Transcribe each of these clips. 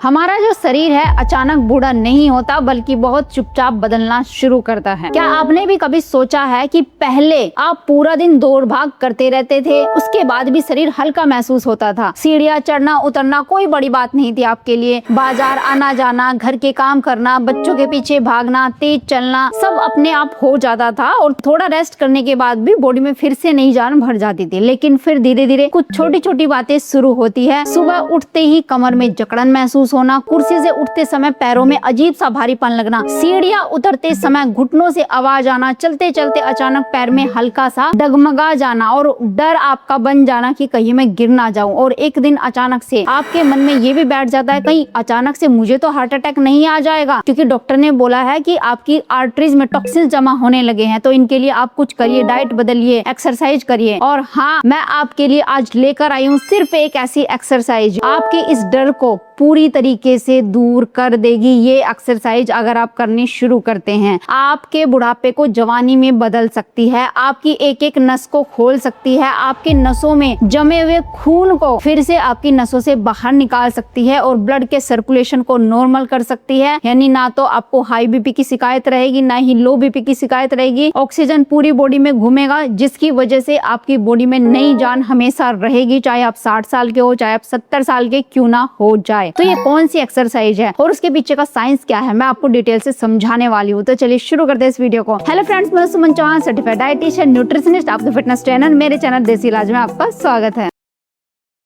हमारा जो शरीर है अचानक बूढ़ा नहीं होता बल्कि बहुत चुपचाप बदलना शुरू करता है। क्या आपने भी कभी सोचा है कि पहले आप पूरा दिन दौड़ भाग करते रहते थे, उसके बाद भी शरीर हल्का महसूस होता था। सीढ़ियाँ चढ़ना उतरना कोई बड़ी बात नहीं थी आपके लिए। बाजार आना जाना, घर के काम करना, बच्चों के पीछे भागना, तेज चलना सब अपने आप हो जाता था और थोड़ा रेस्ट करने के बाद भी बॉडी में फिर से नई जान भर जाती थी। लेकिन फिर धीरे धीरे कुछ छोटी छोटी बातें शुरू होती है। सुबह उठते ही कमर में जकड़न महसूस होना, कुर्सी से उठते समय पैरों में अजीब सा भारीपन लगना, सीढ़ियाँ उतरते समय घुटनों से आवाज आना, चलते चलते अचानक पैर में हल्का सा डगमगा जाना और डर आपका बन जाना कि कहीं मैं गिर ना जाऊं। और एक दिन अचानक से आपके मन में ये भी बैठ जाता है कहीं अचानक से मुझे तो हार्ट अटैक नहीं आ जाएगा, क्योंकि डॉक्टर ने बोला है कि आपकी आर्टरीज में टॉक्सिन जमा होने लगे हैं। तो इनके लिए आप कुछ करिए, डाइट बदलिए, एक्सरसाइज करिए। और हाँ, मैं आपके लिए आज लेकर आई हूँ सिर्फ एक ऐसी एक्सरसाइज आपके इस डर को पूरी तरीके से दूर कर देगी। ये एक्सरसाइज अगर आप करनी शुरू करते हैं, आपके बुढ़ापे को जवानी में बदल सकती है, आपकी एक एक नस को खोल सकती है, आपके नसों में जमे हुए खून को फिर से आपकी नसों से बाहर निकाल सकती है और ब्लड के सर्कुलेशन को नॉर्मल कर सकती है। यानी ना तो आपको हाई बीपी की शिकायत रहेगी, ना ही लो बीपी की शिकायत रहेगी। ऑक्सीजन पूरी बॉडी में घूमेगा, जिसकी वजह से आपकी बॉडी में नई जान हमेशा रहेगी, चाहे आप 60 साल के हो, चाहे आप 70 साल के क्यों ना हो जाए। तो ये कौन सी एक्सरसाइज है और उसके पीछे का साइंस क्या है, मैं आपको डिटेल से समझाने वाली हूँ। तो चलिए शुरू करते हैं इस वीडियो को। हेलो फ्रेंड्स, मैं सुमन चौहान, सर्टिफाइड डाइटिशियन, न्यूट्रिशनिस्ट, आपका फिटनेस ट्रेनर। मेरे चैनल देसी इलाज में आपका स्वागत है।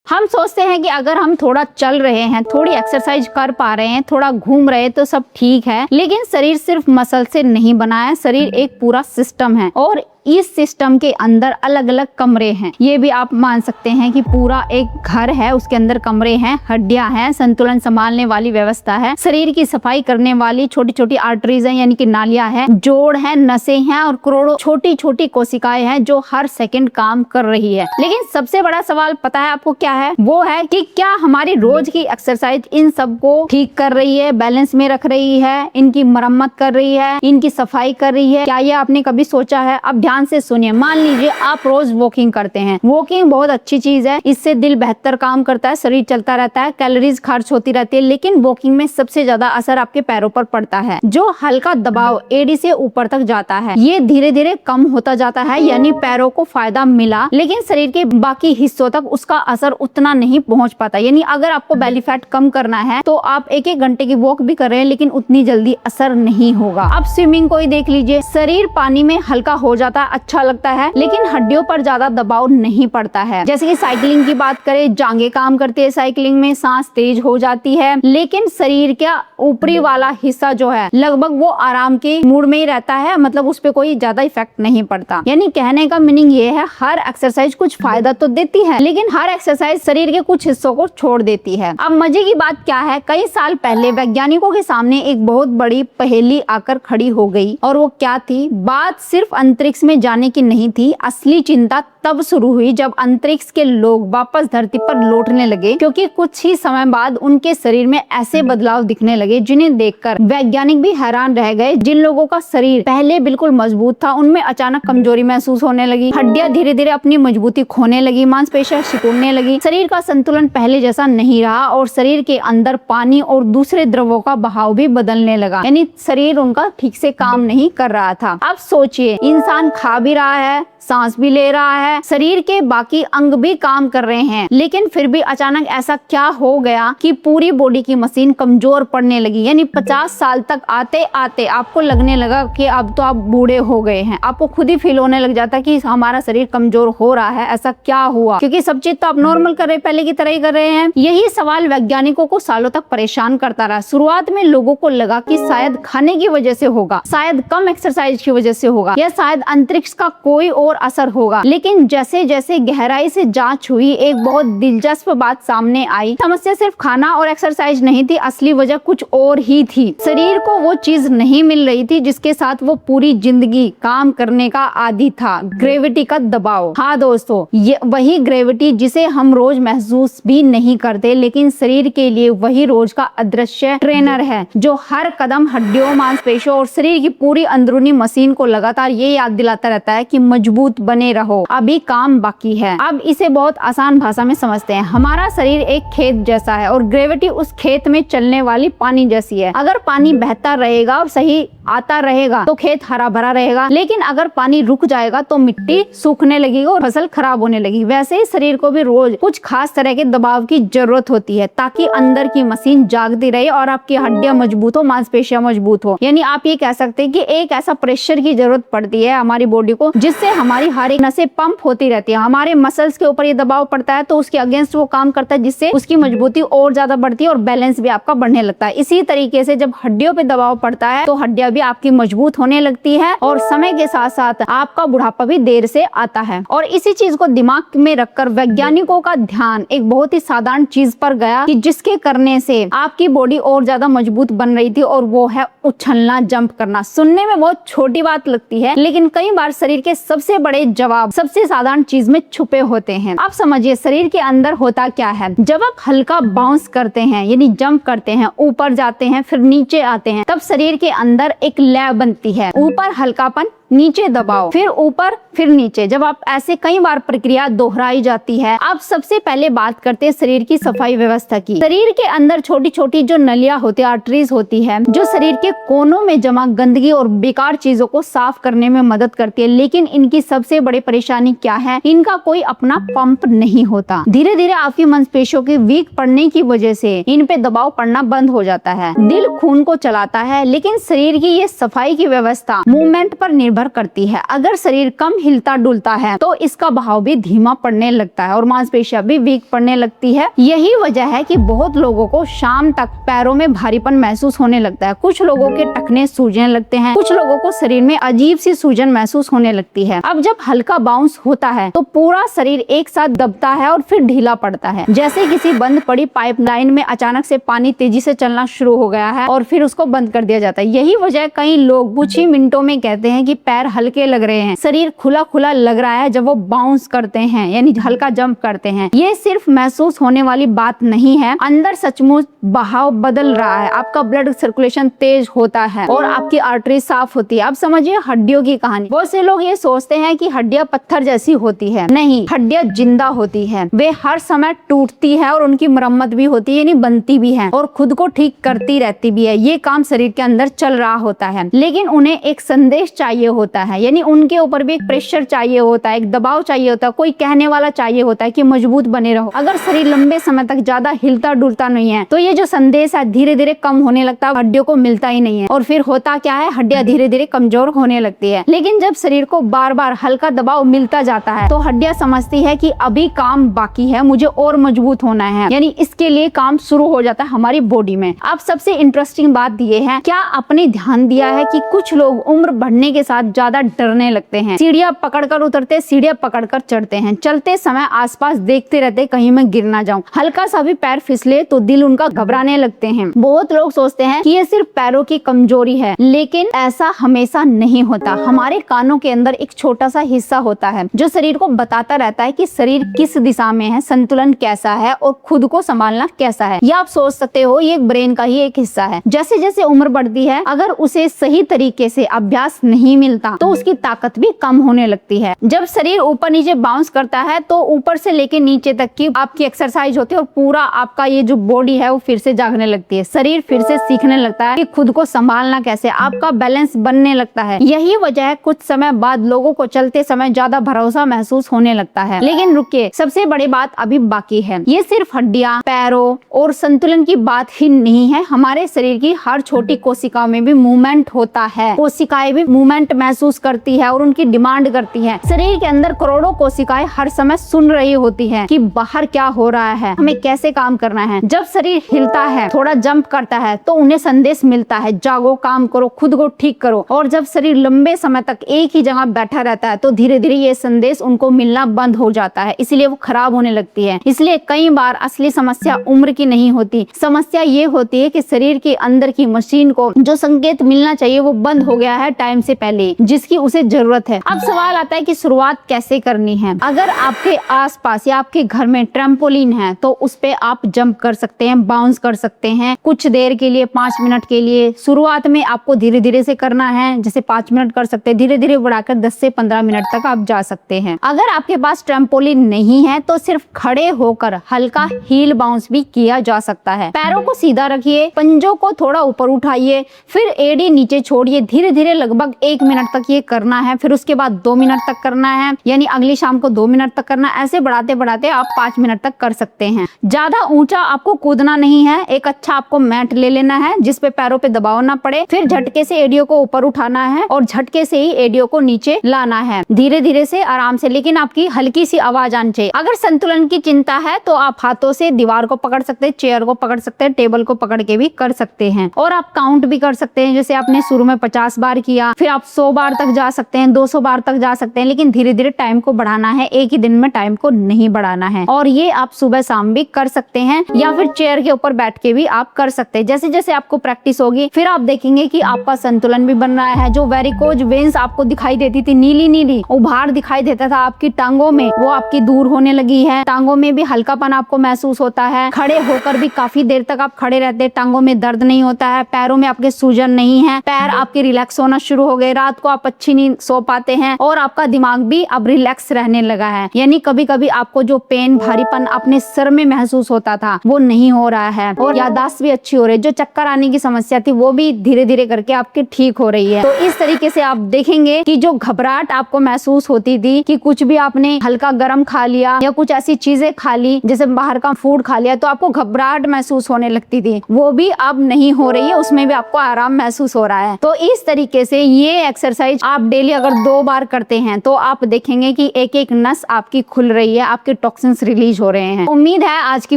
हम सोचते हैं कि अगर हम थोड़ा चल रहे हैं, थोड़ी एक्सरसाइज कर पा रहे हैं, थोड़ा घूम रहे हैं तो सब ठीक है, लेकिन शरीर सिर्फ मसल से नहीं बना है। शरीर एक पूरा सिस्टम है और इस सिस्टम के अंदर अलग अलग कमरे हैं। ये भी आप मान सकते हैं कि पूरा एक घर है, उसके अंदर कमरे हैं, हड्डियां हैं, संतुलन संभालने वाली व्यवस्था है, शरीर की सफाई करने वाली छोटी छोटी आर्टरीज हैं यानी कि नालियां हैं, जोड़ हैं, नसें हैं और करोड़ों छोटी छोटी कोशिकाएं हैं जो हर सेकंड काम कर रही है। लेकिन सबसे बड़ा सवाल पता है आपको क्या है? वो है कि क्या हमारी रोज की एक्सरसाइज इन सबको ठीक कर रही है, बैलेंस में रख रही है, इनकी मरम्मत कर रही है, इनकी सफाई कर रही है? क्या ये आपने कभी सोचा है? अब ध्यान से सुनिए। मान लीजिए आप रोज वॉकिंग करते हैं। वॉकिंग बहुत अच्छी चीज है, इससे दिल बेहतर काम करता है, शरीर चलता रहता है, कैलोरीज खर्च होती रहती है। लेकिन वॉकिंग में सबसे ज्यादा असर आपके पैरों पर पड़ता है। जो हल्का दबाव एड़ी से ऊपर तक जाता है, ये धीरे धीरे कम होता जाता है, यानी पैरों को फायदा मिला, लेकिन शरीर के बाकी हिस्सों तक उसका असर उतना नहीं पहुंच पाता। यानी अगर आपको बेली फैट कम करना है तो आप एक एक घंटे की वॉक भी कर रहे हैं, लेकिन उतनी जल्दी असर नहीं होगा। अब स्विमिंग को ही देख लीजिए, शरीर पानी में हल्का हो जाता है, अच्छा लगता है, लेकिन हड्डियों पर ज्यादा दबाव नहीं पड़ता है। जैसे कि साइकिलिंग की बात करें, जांघें काम करती है साइकिलिंग में, सांस तेज हो जाती है, लेकिन शरीर का ऊपरी वाला हिस्सा जो है लगभग वो आराम के मूड में ही रहता है, मतलब उस पर कोई ज्यादा इफेक्ट नहीं पड़ता। यानी कहने का मीनिंग ये है, हर एक्सरसाइज कुछ फायदा तो देती है, लेकिन हर एक्सरसाइज शरीर के कुछ हिस्सों को छोड़ देती है। अब मजे की बात क्या है, कई साल पहले वैज्ञानिकों के सामने एक बहुत बड़ी पहेली आकर खड़ी हो गई, और वो क्या थी? बात सिर्फ अंतरिक्ष में जाने की नहीं थी। असली चिंता तब शुरू हुई जब अंतरिक्ष के लोग वापस धरती पर लौटने लगे, क्योंकि कुछ ही समय बाद उनके शरीर में ऐसे बदलाव दिखने लगे जिन्हें देखकर वैज्ञानिक भी हैरान रह गए। जिन लोगों का शरीर पहले बिल्कुल मजबूत था, उनमें अचानक कमजोरी महसूस होने लगी, हड्डियां धीरे धीरे अपनी मजबूती खोने लगी, मांसपेशियां सिकुड़ने लगी, शरीर का संतुलन पहले जैसा नहीं रहा और शरीर के अंदर पानी और दूसरे द्रवों का बहाव भी बदलने लगा। यानी शरीर उनका ठीक से काम नहीं कर रहा था। अब सोचिए, इंसान खा भी रहा है, सांस भी ले रहा है, शरीर के बाकी अंग भी काम कर रहे हैं, लेकिन फिर भी अचानक ऐसा क्या हो गया कि पूरी बॉडी की मशीन कमजोर पड़ने लगी। यानी 50 साल तक आते आते आपको लगने लगा कि अब तो आप बूढ़े हो गए हैं। आपको खुद ही फील होने लग जाता कि हमारा शरीर कमजोर हो रहा है, ऐसा क्या हुआ? क्योंकि सब चीज तो आप नॉर्मल कर रहे, पहले की तरह ही कर रहे हैं। यही सवाल वैज्ञानिकों को सालों तक परेशान करता रहा। शुरुआत में लोगों को लगा कि शायद खाने की वजह से होगा, शायद कम एक्सरसाइज की वजह से होगा, या शायद अंतरिक्ष का कोई और असर होगा। लेकिन जैसे जैसे गहराई से जांच हुई, एक बहुत दिलचस्प बात सामने आई। समस्या सिर्फ खाना और एक्सरसाइज नहीं थी, असली वजह कुछ और ही थी। शरीर को वो चीज नहीं मिल रही थी जिसके साथ वो पूरी जिंदगी काम करने का आदी था, ग्रेविटी का दबाव। हाँ दोस्तों, ये वही ग्रेविटी जिसे हम रोज महसूस भी नहीं करते, लेकिन शरीर के लिए वही रोज का अदृश्य ट्रेनर है, जो हर कदम हड्डियों, मांसपेशियों और शरीर की पूरी अंदरूनी मशीन को लगातार ये याद दिलाता रहता है कि मजबूत बने रहो। अब अभी काम बाकी है। अब इसे बहुत आसान भाषा में समझते हैं। हमारा शरीर एक खेत जैसा है और ग्रेविटी उस खेत में चलने वाली पानी जैसी है। अगर पानी बहता रहेगा और सही आता रहेगा तो खेत हरा भरा रहेगा, लेकिन अगर पानी रुक जाएगा तो मिट्टी सूखने लगेगी और फसल खराब होने लगेगी। वैसे ही शरीर को भी रोज कुछ खास तरह के दबाव की जरूरत होती है ताकि अंदर की मशीन जागती रहे और आपकी हड्डियां मजबूत हो, मांसपेशियां मजबूत हो। यानी आप ये कह सकते हैं कि एक ऐसा प्रेशर की जरूरत पड़ती है हमारी बॉडी को जिससे हमारी हर एक नसें पंप होती रहती है। हमारे मसल्स के ऊपर ये दबाव पड़ता है तो उसके अगेंस्ट वो काम करता है, जिससे उसकी मजबूती और ज्यादा बढ़ती है और बैलेंस भी आपका बढ़ने लगता है। इसी तरीके से जब हड्डियों पे दबाव पड़ता है तो हड्डियां भी आपकी मजबूत होने लगती है और समय के साथ साथ आपका बुढ़ापा भी देर से आता है। और इसी चीज को दिमाग में रखकर वैज्ञानिकों का ध्यान एक बहुत ही साधारण चीज पर गया कि जिसके करने से आपकी बॉडी और ज्यादा मजबूत बन रही थी, और वो है उछलना, जंप करना। सुनने में बहुत छोटी बात लगती है, लेकिन कई बार शरीर के सबसे बड़े जवाब सबसे साधारण चीज में छुपे होते हैं। आप समझिए शरीर के अंदर होता क्या है। जब आप हल्का बाउंस करते हैं यानी जंप करते हैं, ऊपर जाते हैं फिर नीचे आते हैं, तब शरीर के अंदर एक लय बनती है। ऊपर हल्कापन, नीचे दबाव, फिर ऊपर फिर नीचे। जब आप ऐसे कई बार प्रक्रिया दोहराई जाती है। अब सबसे पहले बात करते हैं शरीर की सफाई व्यवस्था की। शरीर के अंदर छोटी छोटी जो नलियां होती है, आर्टरीज होती है, जो शरीर के कोनों में जमा गंदगी और बेकार चीजों को साफ करने में मदद करती है। लेकिन इनकी सबसे बड़ी परेशानी क्या है, इनका कोई अपना पंप नहीं होता। धीरे धीरे आपकी मांसपेशियों के वीक पड़ने की वजह से इन पे दबाव पड़ना बंद हो जाता है। दिल खून को चलाता है, लेकिन शरीर की ये सफाई की व्यवस्था मूवमेंट पर निर्भर करती है। अगर शरीर कम हिलता डुलता है तो इसका बहाव भी धीमा पड़ने लगता है और मांसपेशियां भी वीक पड़ने लगती है। यही वजह है कि बहुत लोगों को शाम तक पैरों में भारीपन महसूस होने लगता है। कुछ लोगों के टखने सूजने लगते हैं, कुछ लोगों को शरीर में अजीब सी सूजन महसूस होने लगती है। अब जब हल्का बाउंस होता है तो पूरा शरीर एक साथ दबता है और फिर ढीला पड़ता है, जैसे किसी बंद पड़ी पाइपलाइन में अचानक से पानी तेजी से चलना शुरू हो गया है और फिर उसको बंद कर दिया जाता है। यही वजह कई लोग कुछ ही मिनटों में कहते हैं कि पैर हल्के लग रहे हैं, शरीर खुला खुला लग रहा है जब वो बाउंस करते हैं यानी हल्का जंप करते हैं। ये सिर्फ महसूस होने वाली बात नहीं है, अंदर सचमुच बहाव बदल रहा है। आपका ब्लड सर्कुलेशन तेज होता है और आपकी आर्टरी साफ होती है। अब समझिए हड्डियों की कहानी। बहुत से लोग ये सोचते हैं कि हड्डियां पत्थर जैसी होती है। नहीं, हड्डियां जिंदा होती है। वे हर समय टूटती है और उनकी मरम्मत भी होती है यानी बनती भी है और खुद को ठीक करती रहती भी है। ये काम शरीर के अंदर चल रहा होता है, लेकिन उन्हें एक संदेश चाहिए होता है, यानी उनके ऊपर भी एक प्रेशर चाहिए होता है, एक दबाव चाहिए होता है, कोई कहने वाला चाहिए होता है कि मजबूत बने रहो। अगर शरीर लंबे समय तक ज्यादा हिलता डुलता नहीं है तो ये जो संदेश है धीरे धीरे कम होने लगता है, हड्डियों को मिलता ही नहीं है और फिर होता क्या है, हड्डियां धीरे धीरे कमजोर होने लगती है। लेकिन जब शरीर को बार बार हल्का दबाव मिलता जाता है तो हड्डियां समझती है कि अभी काम बाकी है, मुझे और मजबूत होना है, यानी इसके लिए काम शुरू हो जाता है हमारी बॉडी में। अब सबसे इंटरेस्टिंग बात ये है, क्या आपने ध्यान दिया है कि कुछ लोग उम्र बढ़ने के साथ ज्यादा डरने लगते हैं, सीढ़ियां पकड़कर उतरते, सीढ़ियां पकड़कर चढ़ते हैं, चलते समय आसपास देखते रहते कहीं मैं गिर ना जाऊं, हल्का सा भी पैर फिसले तो दिल उनका घबराने लगते हैं। बहुत लोग सोचते हैं कि ये सिर्फ पैरों की कमजोरी है, लेकिन ऐसा हमेशा नहीं होता। हमारे कानों के अंदर एक छोटा सा हिस्सा होता है जो शरीर को बताता रहता है कि शरीर किस दिशा में है, संतुलन कैसा है और खुद को संभालना कैसा है। या आप सोच सकते हो ये ब्रेन का ही एक हिस्सा है। जैसे जैसे उम्र बढ़ती है, अगर उसे सही तरीके से अभ्यास नहीं मिलता तो उसकी ताकत भी कम होने लगती है। जब शरीर ऊपर नीचे बाउंस करता है तो ऊपर से लेके नीचे तक की आपकी एक्सरसाइज होती है और पूरा आपका ये जो बॉडी है वो फिर से जागने लगती है। शरीर फिर से सीखने लगता है कि खुद को संभालना कैसे, आपका बैलेंस बनने लगता है। यही वजह है कुछ समय बाद लोगों को चलते समय ज्यादा भरोसा महसूस होने लगता है। लेकिन रुकिए, सबसे बड़ी बात अभी बाकी है। ये सिर्फ हड्डियां, पैरों और संतुलन की बात ही नहीं है, हमारे शरीर की हर छोटी कोशिका में भी मूवमेंट होता है। कोशिकाएं भी मूवमेंट महसूस करती है और उनकी डिमांड करती है। शरीर के अंदर करोड़ों कोशिकाएं हर समय सुन रही होती है कि बाहर क्या हो रहा है, हमें कैसे काम करना है। जब शरीर हिलता है, थोड़ा जंप करता है तो उन्हें संदेश मिलता है, जागो, काम करो, खुद को ठीक करो। और जब शरीर लंबे समय तक एक ही जगह बैठा रहता है तो धीरे धीरे ये संदेश उनको मिलना बंद हो जाता है, इसलिए वो खराब होने लगती है। इसलिए कई बार असली समस्या उम्र की नहीं होती, समस्या ये होती है कि शरीर के अंदर की मशीन को जो संकेत मिलना चाहिए वो बंद हो गया है टाइम से पहले। में जिसकी उसे जरूरत है। अब सवाल आता है कि शुरुआत कैसे करनी है। अगर आपके आसपास या आपके घर में ट्रैम्पोलिन है तो उस पे आप जंप कर सकते हैं, बाउंस कर सकते हैं कुछ देर के लिए, 5 मिनट के लिए। शुरुआत में आपको धीरे धीरे से करना है, जैसे 5 मिनट कर सकते हैं, धीरे धीरे बढ़ाकर 10 से 15 मिनट तक आप जा सकते हैं। अगर आपके पास ट्रैम्पोलिन नहीं है तो सिर्फ खड़े होकर हल्का हील बाउंस भी किया जा सकता है। पैरों को सीधा रखिए, पंजों को थोड़ा ऊपर उठाइए, फिर एड़ी नीचे छोड़िए, धीरे धीरे लगभग 1 मिनट तक ये करना है। फिर उसके बाद 2 मिनट तक करना है, यानी अगली शाम को 2 मिनट तक करना है। ऐसे बढ़ाते बढ़ाते आप 5 मिनट तक कर सकते हैं। ज्यादा ऊंचा आपको कूदना नहीं है। एक अच्छा आपको मैट ले लेना है जिसपे पैरों पे दबाव ना पड़े, फिर झटके से एड़ियों को ऊपर उठाना है और झटके से ही एड़ियों को नीचे लाना है, धीरे धीरे से, आराम से, लेकिन आपकी हल्की सी आवाज आनी चाहिए। अगर संतुलन की चिंता है तो आप हाथों से दीवार को पकड़ सकते हैं, चेयर को पकड़ सकते हैं, टेबल को पकड़ के भी कर सकते हैं। और आप काउंट भी कर सकते हैं, जैसे आपने शुरू में 50 बार किया, फिर आप 100 बार तक जा सकते हैं, 200 बार तक जा सकते हैं, लेकिन धीरे धीरे टाइम को बढ़ाना है, एक ही दिन में टाइम को नहीं बढ़ाना है। और ये आप सुबह शाम भी कर सकते हैं या फिर चेयर के ऊपर बैठ के भी आप कर सकते हैं। जैसे जैसे आपको प्रैक्टिस होगी फिर आप देखेंगे कि आपका संतुलन भी बन रहा है। जो वेरिकोज वेन्स आपको दिखाई देती थी, नीली नीली उभार दिखाई देता था आपकी टांगों में, वो आपकी दूर होने लगी है। टांगों में भी हल्कापन आपको महसूस होता है। खड़े होकर भी काफी देर तक आप खड़े रहते हैं, टांगों में दर्द नहीं होता है, पैरों में आपके सूजन नहीं है, पैर आपके रिलैक्स होना शुरू हो गए, रात को आप अच्छी नींद सो पाते हैं और आपका दिमाग भी अब रिलैक्स रहने लगा है। यानी कभी कभी आपको जो पेन, भारीपन अपने सर में महसूस होता था वो नहीं हो रहा है और याददाश्त भी अच्छी हो रही है। जो चक्कर आने की समस्या थी वो भी धीरे धीरे करके आपकी ठीक हो रही है। तो इस तरीके से आप देखेंगे कि जो घबराहट आपको महसूस होती थी कि कुछ भी आपने हल्का गर्म खा लिया या कुछ ऐसी चीजें खा ली, जैसे बाहर का फूड खा लिया, तो आपको घबराहट महसूस होने लगती थी, वो भी अब नहीं हो रही है, उसमें भी आपको आराम महसूस हो रहा है। तो इस तरीके से ये एक्सरसाइज आप डेली अगर 2 बार करते हैं तो आप देखेंगे कि एक एक नस आपकी खुल रही है, आपके टॉक्सिन्स रिलीज हो रहे हैं। उम्मीद है आज की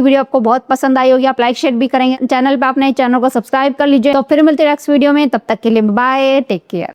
वीडियो आपको बहुत पसंद आई होगी। आप लाइक शेयर भी करेंगे, चैनल पे अपने चैनल को सब्सक्राइब कर लीजिए। तो फिर मिलते हैं नेक्स्ट वीडियो में, तब तक के लिए बाय, टेक केयर।